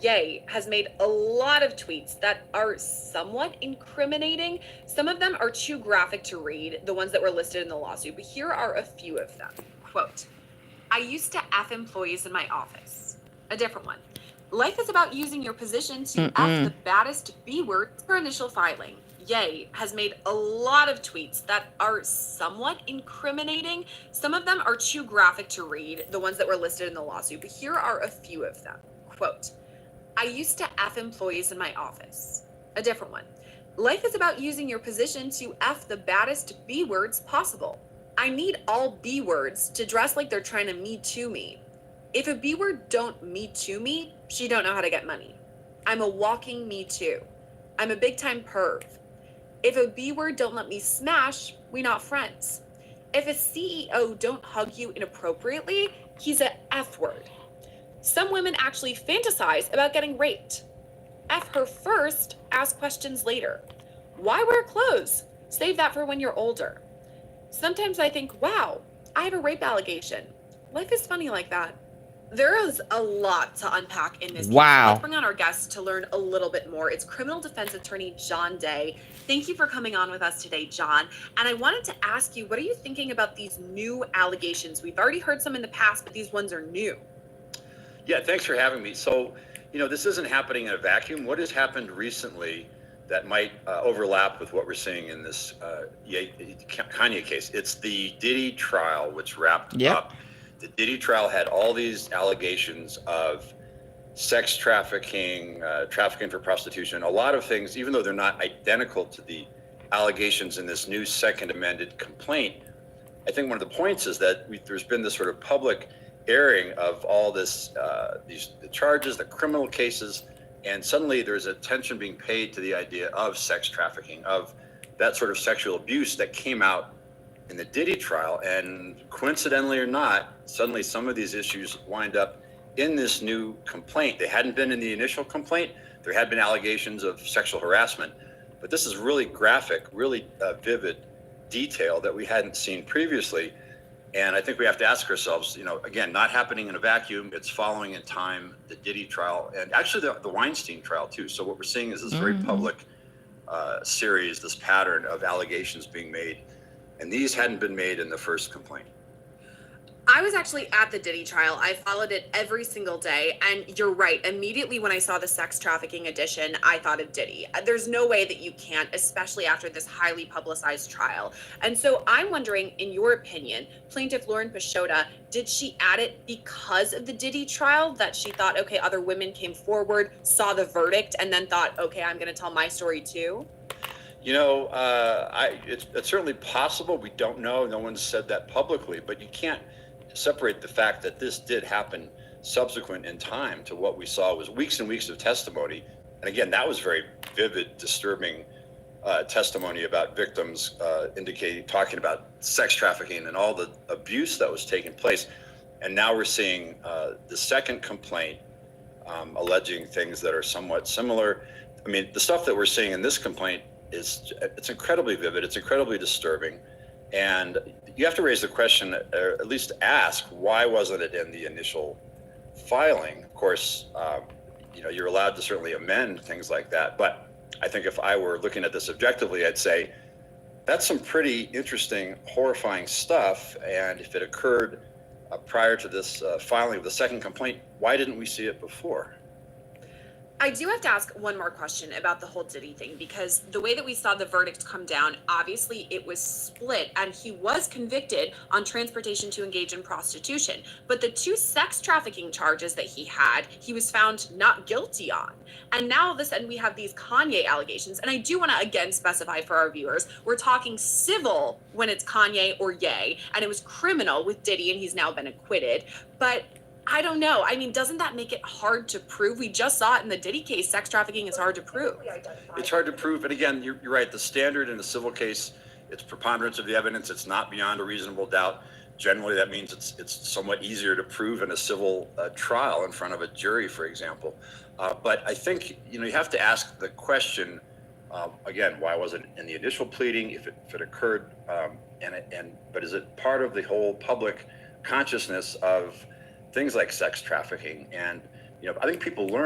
Ye has made a lot of tweets that are somewhat incriminating. Some of them are too graphic to read, the ones that were listed in the lawsuit, but here are a few of them. Quote, I used to F employees in my office. A different one. Life is about using your position to F the baddest B word for initial filing. Ye has made a lot of tweets that are somewhat incriminating. Some of them are too graphic to read, the ones that were listed in the lawsuit, but here are a few of them. Quote, I used to F employees in my office. A different one. Life is about using your position to F the baddest B words possible. I need all B words to dress like they're trying to Me Too me. If a B word don't Me Too me, she don't know how to get money. I'm a walking Me Too. I'm a big time perv. If a B word don't let me smash, we not friends. If a CEO don't hug you inappropriately, he's a F word. Some women actually fantasize about getting raped. F her first, ask questions later. Why wear clothes? Save that for when you're older. Sometimes I think, wow, I have a rape allegation. Life is funny like that. There is a lot to unpack in this case. Let's bring on our guest to learn a little bit more. It's criminal defense attorney John Day. Thank you for coming on with us today, John. And I wanted to ask you, what are you thinking about these new allegations? We've already heard some in the past, but these ones are new. Yeah, thanks for having me. So, this isn't happening in a vacuum. What has happened recently that might overlap with what we're seeing in this Kanye case? It's the Diddy trial, which wrapped up. The Diddy trial had all these allegations of sex trafficking, trafficking for prostitution, a lot of things, even though they're not identical to the allegations in this new second amended complaint. I think one of the points is that there's been this sort of public airing of all this, the charges, the criminal cases, and suddenly there's attention being paid to the idea of sex trafficking, of that sort of sexual abuse that came out in the Diddy trial. And coincidentally or not, suddenly some of these issues wind up in this new complaint. They hadn't been in the initial complaint. There had been allegations of sexual harassment, but this is really graphic, really vivid detail that we hadn't seen previously. And I think we have to ask ourselves, again, not happening in a vacuum. It's following in time the Diddy trial and actually the Weinstein trial too. So what we're seeing is this very public series, this pattern of allegations being made. And these hadn't been made in the first complaint. I was actually at the Diddy trial. I followed it every single day. And you're right. Immediately when I saw the sex trafficking edition, I thought of Diddy. There's no way that you can't, especially after this highly publicized trial. And so I'm wondering, in your opinion, plaintiff Lauren Pashota, did she add it because of the Diddy trial, that she thought, okay, other women came forward, saw the verdict, and then thought, okay, I'm going to tell my story too? It's certainly possible. We don't know. No one's said that publicly, but you can't separate the fact that this did happen subsequent in time to what we saw was weeks and weeks of testimony. And again, that was very vivid, disturbing testimony about victims talking about sex trafficking and all the abuse that was taking place. And now we're seeing the second complaint alleging things that are somewhat similar. I mean, the stuff that we're seeing in this complaint it's incredibly vivid, it's incredibly disturbing. And you have to raise the question, or at least ask, why wasn't it in the initial filing? Of course, you're allowed to certainly amend things like that. But I think if I were looking at this objectively, I'd say that's some pretty interesting, horrifying stuff. And if it occurred prior to this filing of the second complaint, why didn't we see it before? I do have to ask one more question about the whole Diddy thing, because the way that we saw the verdict come down, obviously it was split and he was convicted on transportation to engage in prostitution. But the two sex trafficking charges that he had, he was found not guilty on. And now all of a sudden we have these Kanye allegations. And I do want to again specify for our viewers, we're talking civil when it's Kanye or Ye, and it was criminal with Diddy and he's now been acquitted. But I don't know. I mean, doesn't that make it hard to prove? We just saw it in the Diddy case. Sex trafficking is hard to prove. It's hard to prove. But again, you're right. The standard in a civil case, it's preponderance of the evidence. It's not beyond a reasonable doubt. Generally, that means it's somewhat easier to prove in a civil trial in front of a jury, for example. But I think, you have to ask the question, again, why wasn't it in the initial pleading if it occurred? But is it part of the whole public consciousness of things like sex trafficking? And I think people learn